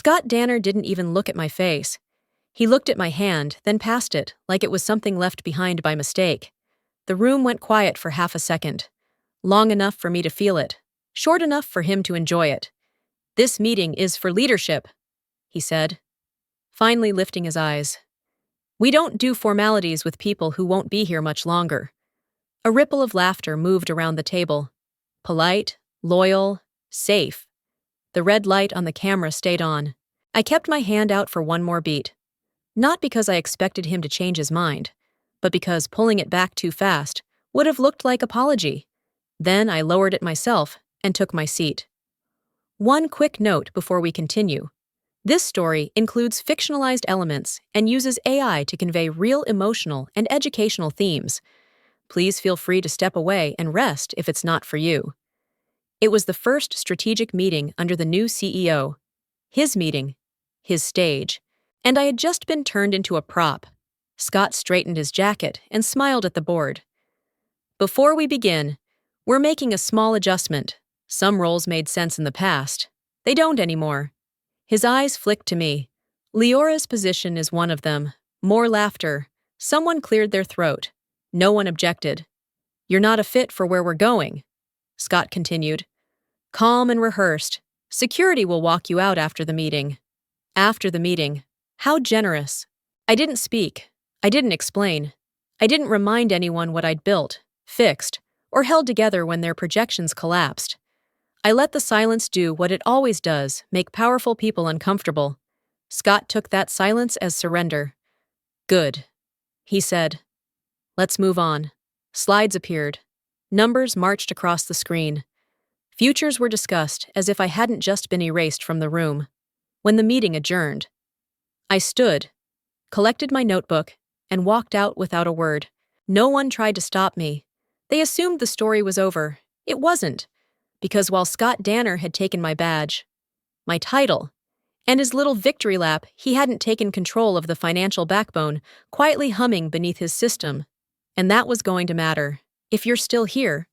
Scott Danner didn't even look at my face. He looked at my hand, then passed it, like it was something left behind by mistake. The room went quiet for half a second. Long enough for me to feel it. Short enough for him to enjoy it. "This meeting is for leadership," he said, finally lifting his eyes. "We don't do formalities with people who won't be here much longer." A ripple of laughter moved around the table. Polite, loyal, safe. The red light on the camera stayed on. I kept my hand out for one more beat. Not because I expected him to change his mind, but because pulling it back too fast would have looked like apology. Then I lowered it myself and took my seat. One quick note before we continue. This story includes fictionalized elements and uses AI to convey real emotional and educational themes. Please feel free to step away and rest if it's not for you. It was the first strategic meeting under the new CEO. His meeting, his stage, and I had just been turned into a prop. Scott straightened his jacket and smiled at the board. "Before we begin, we're making a small adjustment. Some roles made sense in the past. They don't anymore." His eyes flicked to me. "Leora's position is one of them." More laughter. Someone cleared their throat. No one objected. "You're not a fit for where we're going," Scott continued. Calm and rehearsed. "Security will walk you out after the meeting." After the meeting. How generous. I didn't speak. I didn't explain. I didn't remind anyone what I'd built, fixed, or held together when their projections collapsed. I let the silence do what it always does, make powerful people uncomfortable. Scott took that silence as surrender. "Good," he said. "Let's move on." Slides appeared. Numbers marched across the screen. Futures were discussed as if I hadn't just been erased from the room. When the meeting adjourned, I stood, collected my notebook, and walked out without a word. No one tried to stop me. They assumed the story was over. It wasn't, because while Scott Danner had taken my badge, my title, and his little victory lap, he hadn't taken control of the financial backbone, quietly humming beneath his system. And that was going to matter. If you're still here,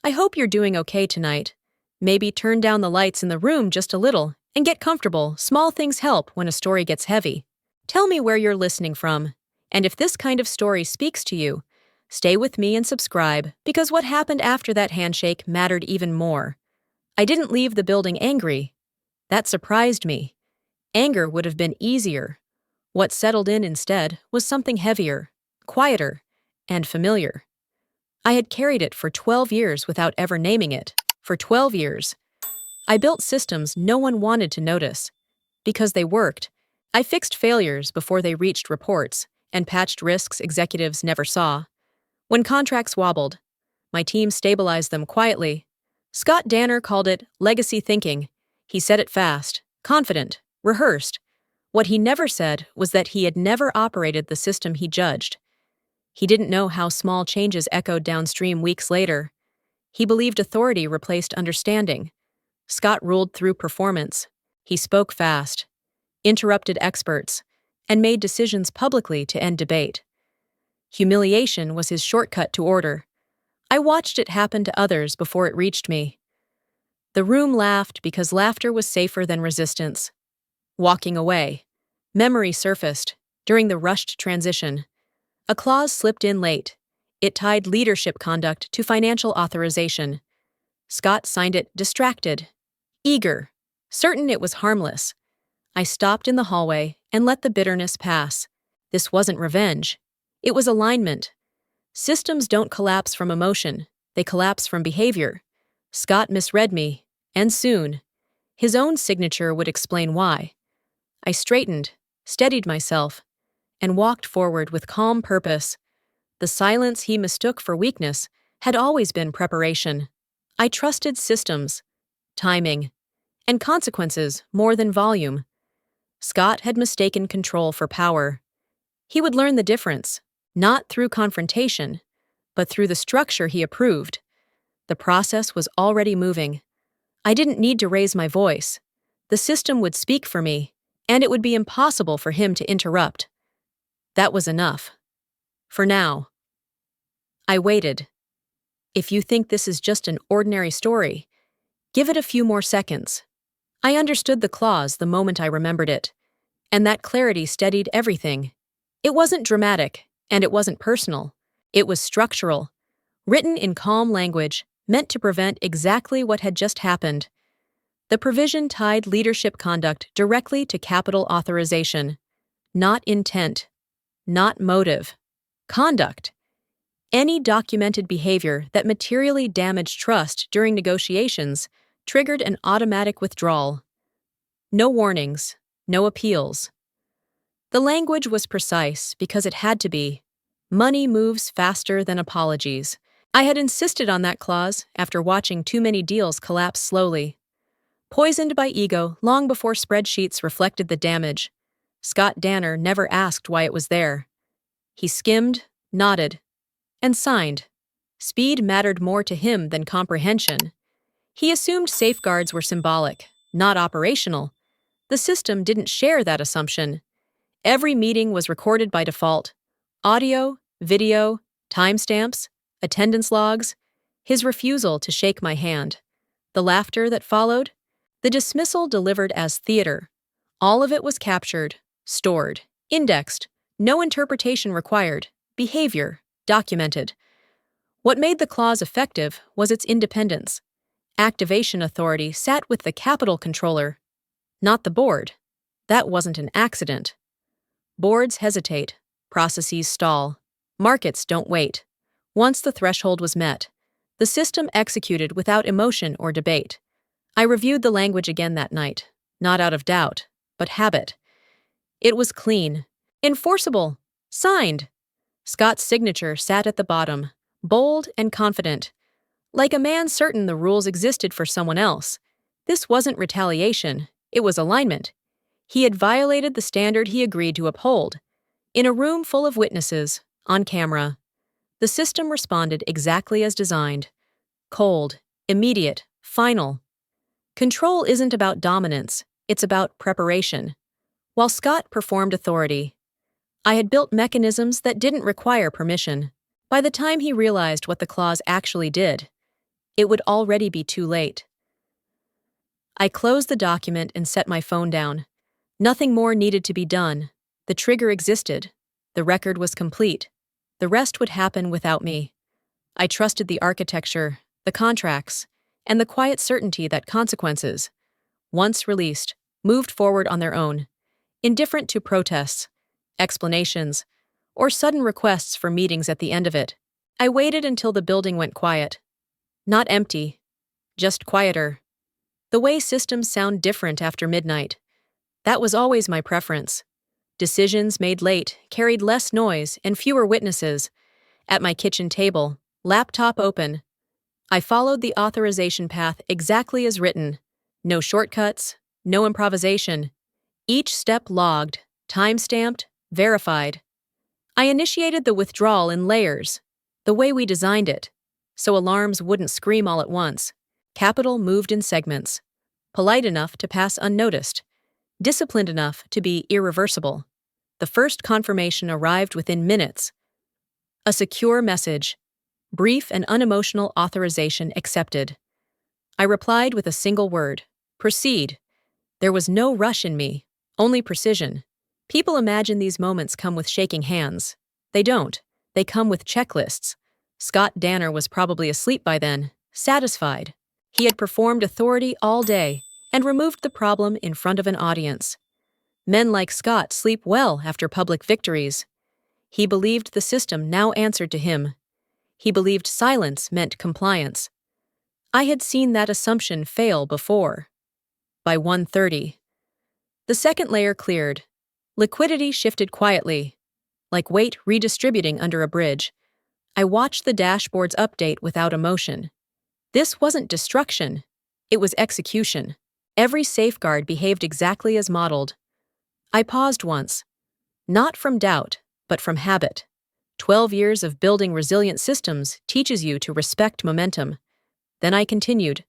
I hope you're doing okay tonight. Maybe turn down the lights in the room just a little and get comfortable. Small things help when a story gets heavy. Tell me where you're listening from, and if this kind of story speaks to you, stay with me and subscribe, because what happened after that handshake mattered even more. I didn't leave the building angry. That surprised me. Anger would have been easier. What settled in instead was something heavier, quieter, and familiar. I had carried it for 12 years without ever naming it. For 12 years. I built systems no one wanted to notice. Because they worked. I fixed failures before they reached reports, and patched risks executives never saw. When contracts wobbled, my team stabilized them quietly. Scott Danner called it legacy thinking. He said it fast, confident, rehearsed. What he never said was that he had never operated the system he judged. He didn't know how small changes echoed downstream weeks later. He believed authority replaced understanding. Scott ruled through performance. He spoke fast, interrupted experts, and made decisions publicly to end debate. Humiliation was his shortcut to order. I watched it happen to others before it reached me. The room laughed because laughter was safer than resistance. Walking away, memory surfaced during the rushed transition. A clause slipped in late. It tied leadership conduct to financial authorization. Scott signed it distracted, eager, certain it was harmless. I stopped in the hallway and let the bitterness pass. This wasn't revenge. It was alignment. Systems don't collapse from emotion. They collapse from behavior. Scott misread me, and soon. His own signature would explain why. I straightened, steadied myself, and walked forward with calm purpose. The silence he mistook for weakness had always been preparation. I trusted systems, timing, and consequences more than volume. Scott had mistaken control for power. He would learn the difference, not through confrontation, but through the structure he approved. The process was already moving. I didn't need to raise my voice. The system would speak for me, and it would be impossible for him to interrupt. That was enough. For now. I waited. If you think this is just an ordinary story, give it a few more seconds. I understood the clause the moment I remembered it, and that clarity steadied everything. It wasn't dramatic, and it wasn't personal. It was structural, written in calm language, meant to prevent exactly what had just happened. The provision tied leadership conduct directly to capital authorization, not intent, not motive, conduct. Any documented behavior that materially damaged trust during negotiations triggered an automatic withdrawal. No warnings, no appeals. The language was precise because it had to be. Money moves faster than apologies. I had insisted on that clause after watching too many deals collapse slowly. Poisoned by ego long before spreadsheets reflected the damage, Scott Danner never asked why it was there. He skimmed, nodded, and signed. Speed mattered more to him than comprehension. He assumed safeguards were symbolic, not operational. The system didn't share that assumption. Every meeting was recorded by default. Audio, video, timestamps, attendance logs, his refusal to shake my hand. The laughter that followed, the dismissal delivered as theater. All of it was captured, stored, indexed, no interpretation required, behavior, documented. What made the clause effective was its independence. Activation authority sat with the capital controller, not the board. That wasn't an accident. Boards hesitate, processes stall, markets don't wait. Once the threshold was met, the system executed without emotion or debate. I reviewed the language again that night, not out of doubt, but habit. It was clean, enforceable, signed. Scott's signature sat at the bottom, bold and confident, like a man certain the rules existed for someone else. This wasn't retaliation, it was alignment. He had violated the standard he agreed to uphold. In a room full of witnesses, on camera, the system responded exactly as designed. Cold, immediate, final. Control isn't about dominance, it's about preparation. While Scott performed authority, I had built mechanisms that didn't require permission. By the time he realized what the clause actually did, it would already be too late. I closed the document and set my phone down. Nothing more needed to be done. The trigger existed. The record was complete. The rest would happen without me. I trusted the architecture, the contracts, and the quiet certainty that consequences, once released, moved forward on their own, indifferent to protests, explanations, or sudden requests for meetings at the end of it. I waited until the building went quiet. Not empty, just quieter. The way systems sound different after midnight. That was always my preference. Decisions made late carried less noise and fewer witnesses. At my kitchen table, laptop open, I followed the authorization path exactly as written. No shortcuts, no improvisation. Each step logged, time-stamped, verified. I initiated the withdrawal in layers, the way we designed it, so alarms wouldn't scream all at once. Capital moved in segments, polite enough to pass unnoticed, disciplined enough to be irreversible. The first confirmation arrived within minutes. A secure message, brief and unemotional authorization accepted. I replied with a single word, proceed. There was no rush in me, only precision. People imagine these moments come with shaking hands. They don't. They come with checklists. Scott Danner was probably asleep by then, satisfied. He had performed authority all day and removed the problem in front of an audience. Men like Scott sleep well after public victories. He believed the system now answered to him. He believed silence meant compliance. I had seen that assumption fail before. By 1:30, the second layer cleared. Liquidity shifted quietly, like weight redistributing under a bridge. I watched the dashboards update without emotion. This wasn't destruction. It was execution. Every safeguard behaved exactly as modeled. I paused once, not from doubt, but from habit. 12 years of building resilient systems teaches you to respect momentum. Then I continued.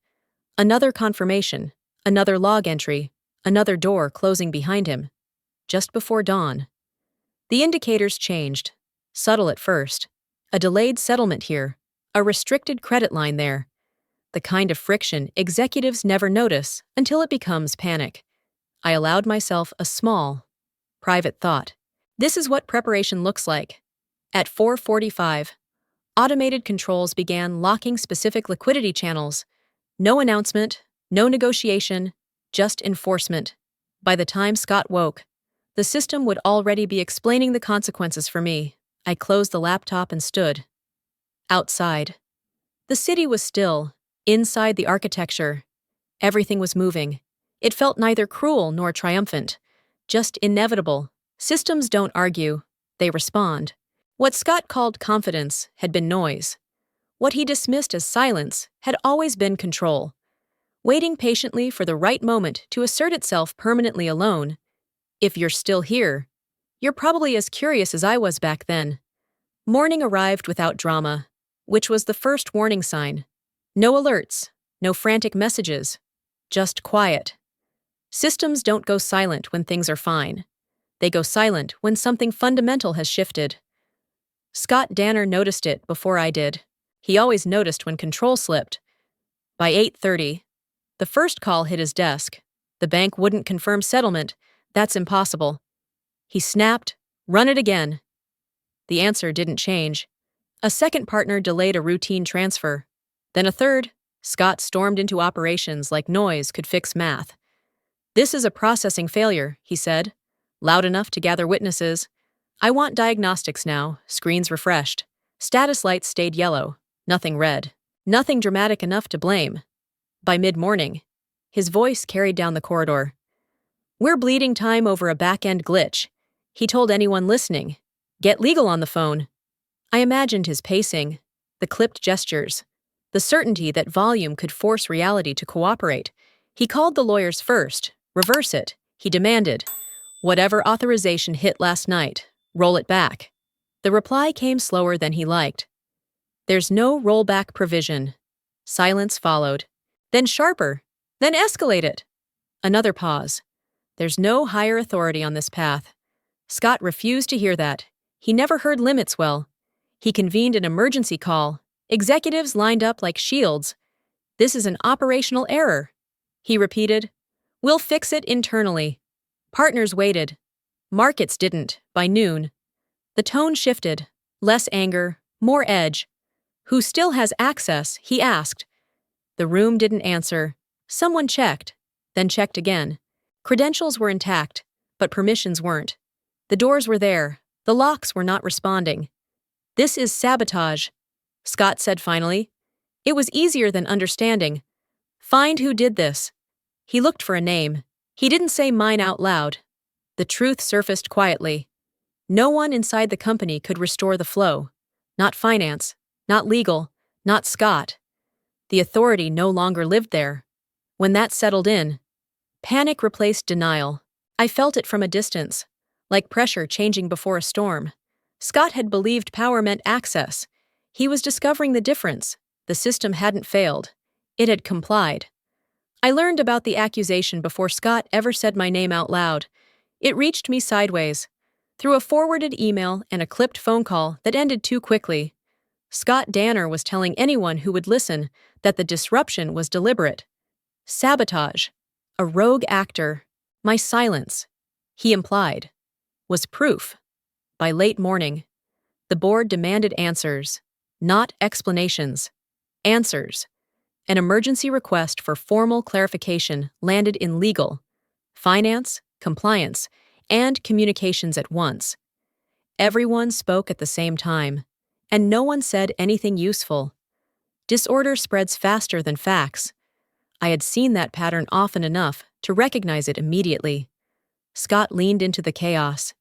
Another confirmation, another log entry, another door closing behind him. Just before dawn. The indicators changed, subtle at first. A delayed settlement here, a restricted credit line there. the kind of friction executives never notice until it becomes panic. I allowed myself a small, private thought. This is what preparation looks like. At 4:45, automated controls began locking specific liquidity channels. No announcement, no negotiation, just enforcement. By the time Scott woke, the system would already be explaining the consequences for me. I closed the laptop and stood. Outside. The city was still. Inside the architecture, everything was moving. It felt neither cruel nor triumphant, just inevitable. Systems don't argue, they respond. What Scott called confidence had been noise. What he dismissed as silence had always been control, waiting patiently for the right moment to assert itself permanently alone. If you're still here, you're probably as curious as I was back then. Morning arrived without drama, which was the first warning sign. No alerts, no frantic messages, just quiet. Systems don't go silent when things are fine. They go silent when something fundamental has shifted. Scott Danner noticed it before I did. He always noticed when control slipped. By 8:30, the first call hit his desk. The bank wouldn't confirm settlement. That's impossible. He snapped, "Run it again." The answer didn't change. A second partner delayed a routine transfer. Then a third. Scott stormed into operations like noise could fix math. "This is a processing failure," he said, loud enough to gather witnesses. "I want diagnostics now." Screens refreshed. Status lights stayed yellow, nothing red. Nothing dramatic enough to blame. By mid-morning, his voice carried down the corridor. "We're bleeding time over a back-end glitch." He told anyone listening, "Get legal on the phone." I imagined his pacing, the clipped gestures, the certainty that volume could force reality to cooperate. He called the lawyers first. "Reverse it," he demanded. "Whatever authorization hit last night, roll it back." The reply came slower than he liked. "There's no rollback provision." Silence followed. Then sharper. "Then escalate it." Another pause. "There's no higher authority on this path." Scott refused to hear that. He never heard limits well. He convened an emergency call. Executives lined up like shields. "This is an operational error," he repeated. "We'll fix it internally." Partners waited. Markets didn't. By noon, the tone shifted. Less anger, more edge. "Who still has access?" he asked. The room didn't answer. Someone checked, then checked again. Credentials were intact, but permissions weren't. The doors were there. The locks were not responding. "This is sabotage," Scott said finally. It was easier than understanding. "Find who did this." He looked for a name. He didn't say mine out loud. The truth surfaced quietly. No one inside the company could restore the flow. Not finance, not legal, not Scott. The authority no longer lived there. When that settled in, panic replaced denial. I felt it from a distance, like pressure changing before a storm. Scott had believed power meant access. He was discovering the difference. The system hadn't failed. It had complied. I learned about the accusation before Scott ever said my name out loud. It reached me sideways, through a forwarded email and a clipped phone call that ended too quickly. Scott Danner was telling anyone who would listen that the disruption was deliberate. Sabotage. A rogue actor. My silence, he implied, was proof. By late morning, the board demanded answers, not explanations. Answers. An emergency request for formal clarification landed in legal, finance, compliance, and communications at once. Everyone spoke at the same time, and no one said anything useful. Disorder spreads faster than facts. I had seen that pattern often enough to recognize it immediately. Scott leaned into the chaos.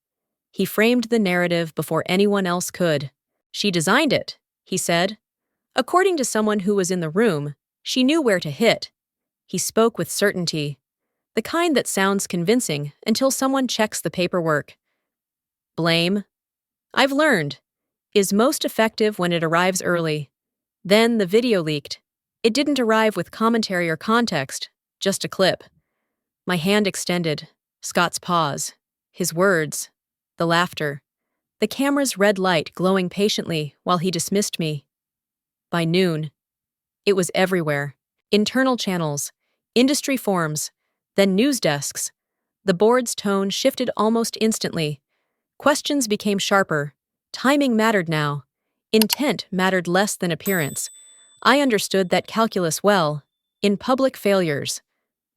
He framed the narrative before anyone else could. "She designed it," he said. "According to someone who was in the room, she knew where to hit." He spoke with certainty, the kind that sounds convincing until someone checks the paperwork. Blame, I've learned, is most effective when it arrives early. Then the video leaked. It didn't arrive with commentary or context, just a clip. My hand extended. Scott's pause. His words. The laughter. The camera's red light glowing patiently while he dismissed me. By noon, it was everywhere. Internal channels, industry forums, then news desks. The board's tone shifted almost instantly. Questions became sharper. Timing mattered now. Intent mattered less than appearance. I understood that calculus well. In public failures,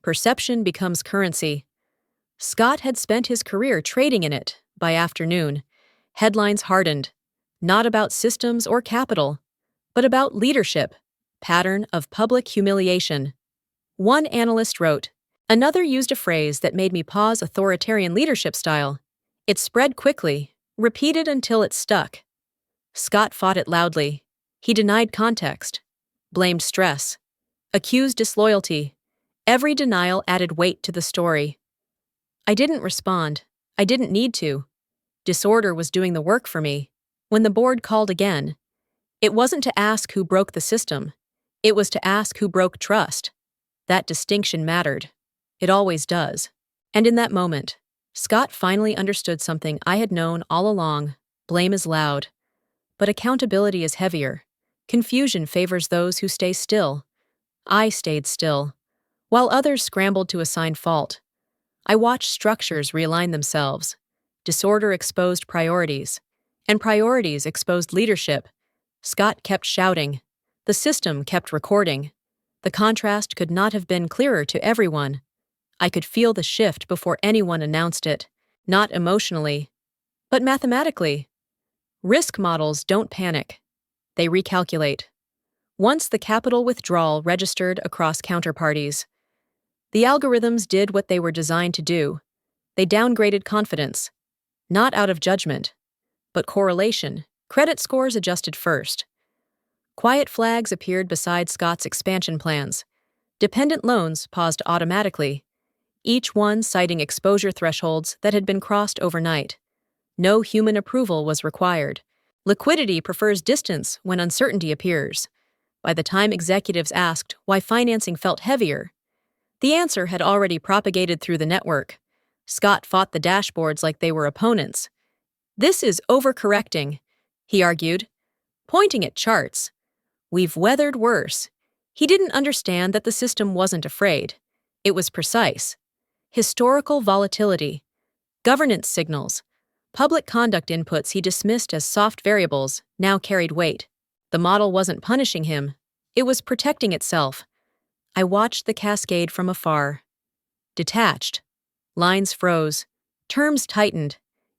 perception becomes currency. Scott had spent his career trading in it. By afternoon, headlines hardened. Not about systems or capital, but about leadership. Pattern of public humiliation. One analyst wrote, another used a phrase that made me pause authoritarian leadership style. It spread quickly, repeated until it stuck. Scott fought it loudly. He denied context, blamed stress, accused disloyalty. Every denial added weight to the story. I didn't respond. I didn't need to. Disorder was doing the work for me. When the board called again, it wasn't to ask who broke the system. It was to ask who broke trust. That distinction mattered. It always does. And in that moment, Scott finally understood something I had known all along. Blame is loud, but accountability is heavier. Confusion favors those who stay still. I stayed still, while others scrambled to assign fault. I watched structures realign themselves. Disorder exposed priorities, and priorities exposed leadership. Scott kept shouting. The system kept recording. The contrast could not have been clearer to everyone. I could feel the shift before anyone announced it, not emotionally, but mathematically. Risk models don't panic. They recalculate. Once the capital withdrawal registered across counterparties, the algorithms did what they were designed to do. They downgraded confidence, not out of judgment, but correlation. Credit scores adjusted first. Quiet flags appeared beside Scott's expansion plans. Dependent loans paused automatically, each one citing exposure thresholds that had been crossed overnight. No human approval was required. Liquidity prefers distance when uncertainty appears. By the time executives asked why financing felt heavier, the answer had already propagated through the network. Scott fought the dashboards like they were opponents. This is overcorrecting, he argued, pointing at charts. We've weathered worse. He didn't understand that the system wasn't afraid. It was precise. Historical volatility, governance signals, public conduct inputs he dismissed as soft variables now carried weight. The model wasn't punishing him. It was protecting itself. I watched the cascade from afar. Detached. Lines froze. Terms tightened.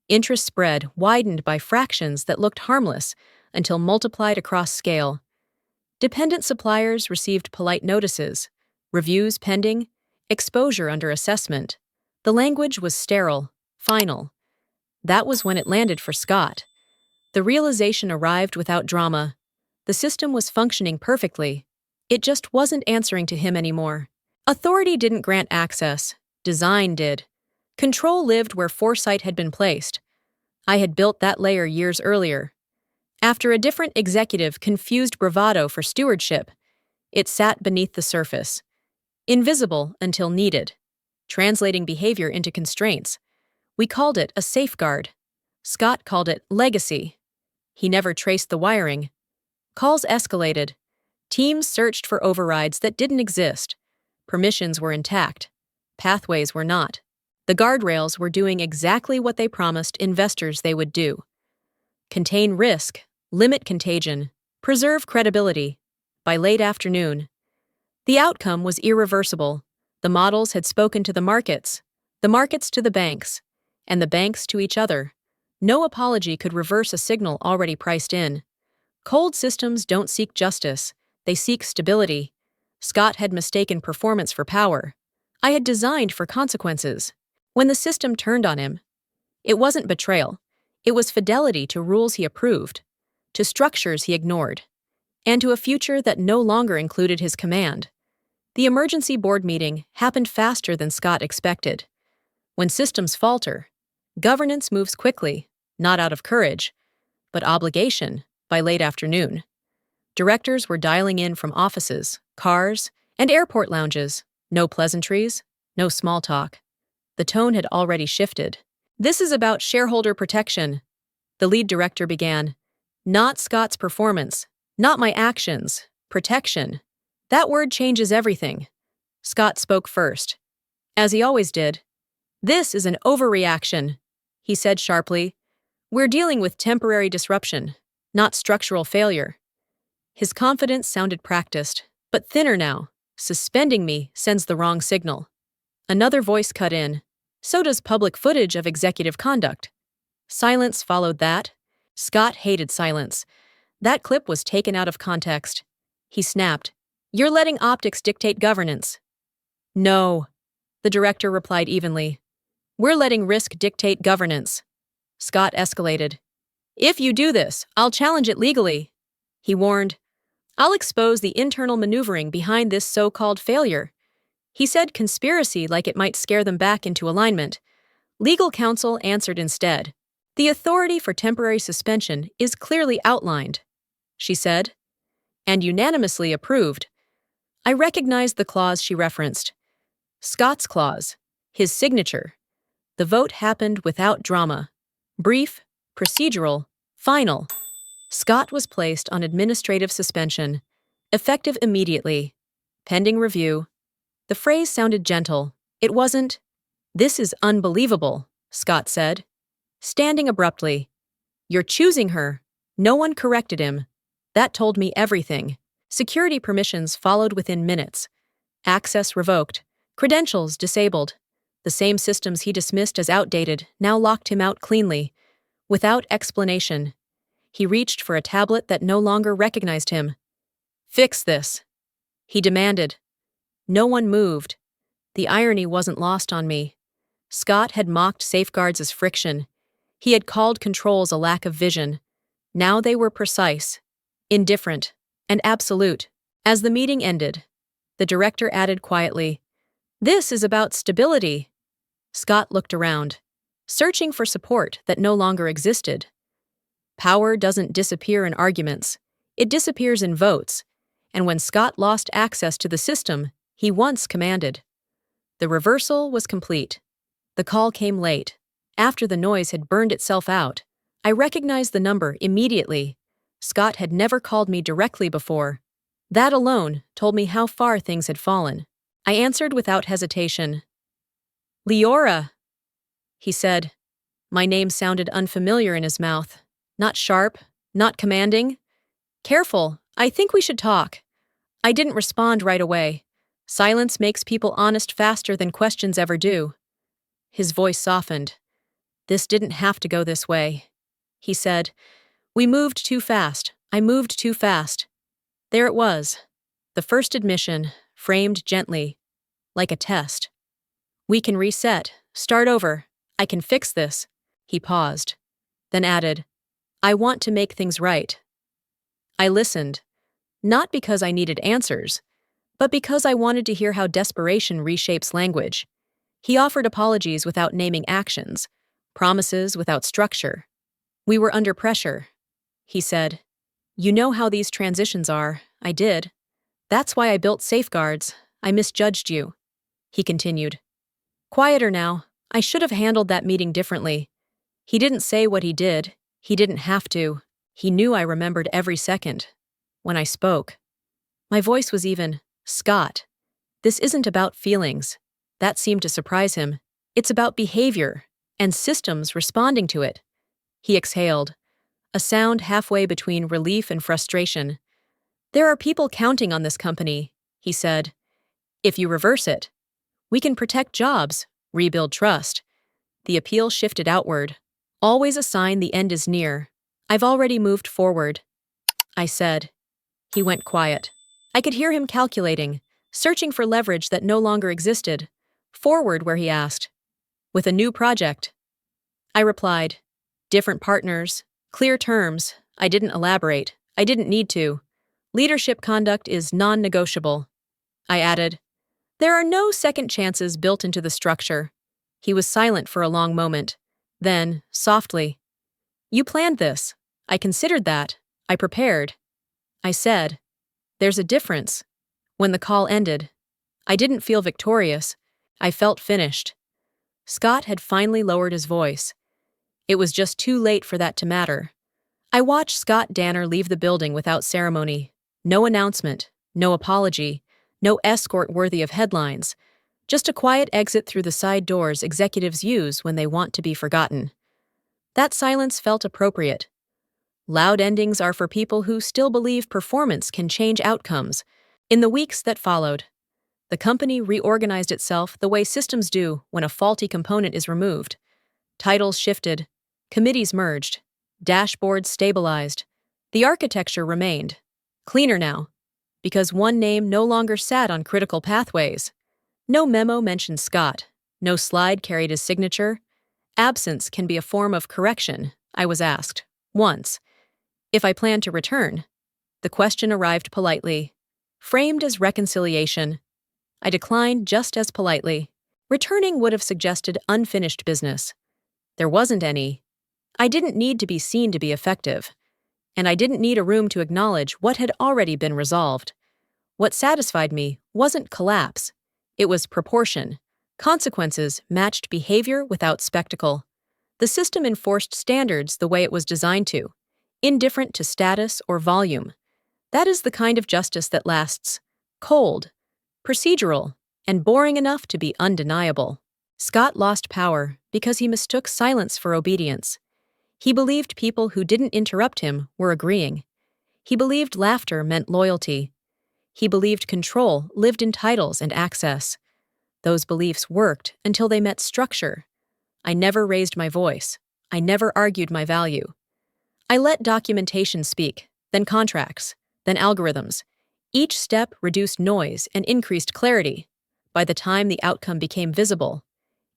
Interest spread widened by fractions that looked harmless until multiplied across scale. Dependent suppliers received polite notices, reviews pending, exposure under assessment. The language was sterile, final. That was when it landed for Scott. The realization arrived without drama. The system was functioning perfectly. It just wasn't answering to him anymore. Authority didn't grant access. Design did. Control lived where foresight had been placed. I had built that layer years earlier. After a different executive confused bravado for stewardship, it sat beneath the surface, invisible until needed, translating behavior into constraints. We called it a safeguard. Scott called it legacy. He never traced the wiring. Calls escalated. Teams searched for overrides that didn't exist. Permissions were intact. Pathways were not. The guardrails were doing exactly what they promised investors they would do. Contain risk, limit contagion, preserve credibility. By late afternoon, the outcome was irreversible. The models had spoken to the markets to the banks, and the banks to each other. No apology could reverse a signal already priced in. Cold systems don't seek justice, they seek stability. Scott had mistaken performance for power. I had designed for consequences. When the system turned on him, it wasn't betrayal. It was fidelity to rules he approved, to structures he ignored, and to a future that no longer included his command. The emergency board meeting happened faster than Scott expected. When systems falter, governance moves quickly, not out of courage, but obligation. By late afternoon, directors were dialing in from offices, cars, and airport lounges. No pleasantries, no small talk. The tone had already shifted. This is about shareholder protection, the lead director began. Not Scott's performance, not my actions, protection. That word changes everything. Scott spoke first. As he always did. This is an overreaction, he said sharply. We're dealing with temporary disruption, not structural failure. His confidence sounded practiced, but thinner now. Suspending me sends the wrong signal. Another voice cut in. So does public footage of executive conduct. Silence followed that. Scott hated silence. That clip was taken out of context. He snapped. You're letting optics dictate governance. No, the director replied evenly. We're letting risk dictate governance. Scott escalated. If you do this, I'll challenge it legally. He warned. I'll expose the internal maneuvering behind this so-called failure. He said conspiracy like it might scare them back into alignment. Legal counsel answered instead. The authority for temporary suspension is clearly outlined, she said, and unanimously approved. I recognized the clause she referenced. Scott's clause, his signature. The vote happened without drama. Brief, procedural, final. Scott was placed on administrative suspension, effective immediately, pending review. The phrase sounded gentle. It wasn't. This is unbelievable, Scott said, standing abruptly. You're choosing her. No one corrected him. That told me everything. Security permissions followed within minutes. Access revoked. Credentials disabled. The same systems he dismissed as outdated now locked him out cleanly. Without explanation. He reached for a tablet that no longer recognized him. Fix this, he demanded. No one moved. The irony wasn't lost on me. Scott had mocked safeguards as friction. He had called controls a lack of vision. Now they were precise, indifferent, and absolute. As the meeting ended, the director added quietly, This is about stability. Scott looked around, searching for support that no longer existed. Power doesn't disappear in arguments. It disappears in votes. And when Scott lost access to the system he once commanded, the reversal was complete. The call came late. After the noise had burned itself out, I recognized the number immediately. Scott had never called me directly before. That alone told me how far things had fallen. I answered without hesitation. Leora, he said. My name sounded unfamiliar in his mouth. Not sharp, not commanding. Careful, I think we should talk. I didn't respond right away. Silence makes people honest faster than questions ever do. His voice softened. This didn't have to go this way, he said. We moved too fast. I moved too fast. There it was. The first admission, framed gently, like a test. We can reset, start over. I can fix this. He paused, then added, I want to make things right. I listened, not because I needed answers, but because I wanted to hear how desperation reshapes language. He offered apologies without naming actions, promises without structure. We were under pressure, he said. You know how these transitions are. I did. That's why I built safeguards. I misjudged you. He continued. Quieter now. I should have handled that meeting differently. He didn't say what he did. He didn't have to. He knew I remembered every second. When I spoke, my voice was even, Scott, this isn't about feelings. That seemed to surprise him. It's about behavior and systems responding to it. He exhaled, a sound halfway between relief and frustration. There are people counting on this company, he said. If you reverse it, we can protect jobs, rebuild trust. The appeal shifted outward. Always a sign the end is near. I've already moved forward, I said. He went quiet. I could hear him calculating, searching for leverage that no longer existed. Forward where he asked. With a new project. I replied. Different partners, clear terms. I didn't elaborate. I didn't need to. Leadership conduct is non-negotiable. I added. There are no second chances built into the structure. He was silent for a long moment. Then, softly. You planned this. I considered that. I prepared. I said. There's a difference. When the call ended, I didn't feel victorious. I felt finished. Scott had finally lowered his voice. It was just too late for that to matter. I watched Scott Danner leave the building without ceremony. No announcement, no apology, No escort worthy of headlines. Just a quiet exit through the side doors executives use when they want to be forgotten. That silence felt appropriate. Loud endings are for people who still believe performance can change outcomes. In the weeks that followed, the company reorganized itself the way systems do when a faulty component is removed. Titles shifted, committees merged, dashboards stabilized. The architecture remained. Cleaner now, because one name no longer sat on critical pathways. No memo mentioned Scott. No slide carried his signature. Absence can be a form of correction, I was asked, once. If I planned to return. The question arrived politely, framed as reconciliation. I declined just as politely. Returning would have suggested unfinished business. There wasn't any. I didn't need to be seen to be effective. And I didn't need a room to acknowledge what had already been resolved. What satisfied me wasn't collapse. It was proportion. Consequences matched behavior without spectacle. The system enforced standards the way it was designed to, indifferent to status or volume. That is the kind of justice that lasts. Cold, procedural, and boring enough to be undeniable. Scott lost power because he mistook silence for obedience. He believed people who didn't interrupt him were agreeing. He believed laughter meant loyalty. He believed control lived in titles and access. Those beliefs worked until they met structure. I never raised my voice. I never argued my value. I let documentation speak, then contracts, then algorithms. Each step reduced noise and increased clarity. By the time the outcome became visible,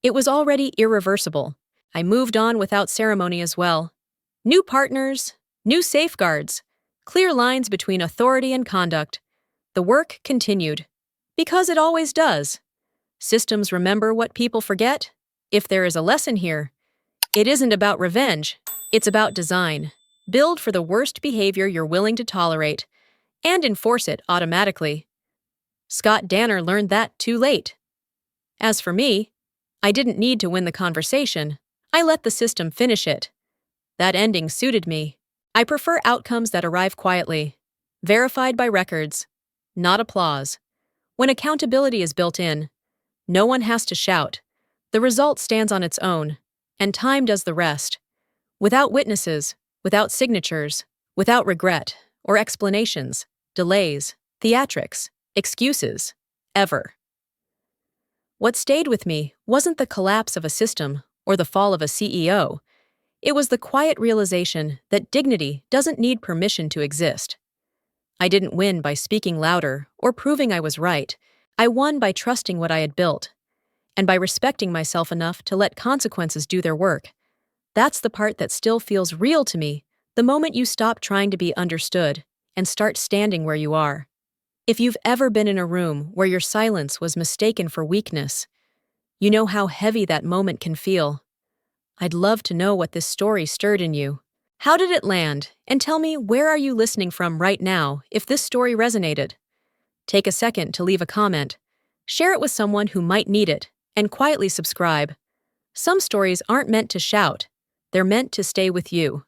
it was already irreversible. I moved on without ceremony as well. New partners, new safeguards, clear lines between authority and conduct. The work continued. Because it always does. Systems remember what people forget. If there is a lesson here, it isn't about revenge, it's about design. Build for the worst behavior you're willing to tolerate, and enforce it automatically. Scott Danner learned that too late. As for me, I didn't need to win the conversation. I let the system finish it. That ending suited me. I prefer outcomes that arrive quietly, verified by records, not applause. When accountability is built in, no one has to shout. The result stands on its own, and time does the rest. Without witnesses, without signatures, without regret or explanations, delays, theatrics, excuses, ever. What stayed with me wasn't the collapse of a system or the fall of a CEO. It was the quiet realization that dignity doesn't need permission to exist. I didn't win by speaking louder or proving I was right. I won by trusting what I had built, and by respecting myself enough to let consequences do their work. That's the part that still feels real to me, the moment you stop trying to be understood and start standing where you are. If you've ever been in a room where your silence was mistaken for weakness, you know how heavy that moment can feel. I'd love to know what this story stirred in you. How did it land? And tell me, where are you listening from right now if this story resonated? Take a second to leave a comment. Share it with someone who might need it, and quietly subscribe. Some stories aren't meant to shout. They're meant to stay with you.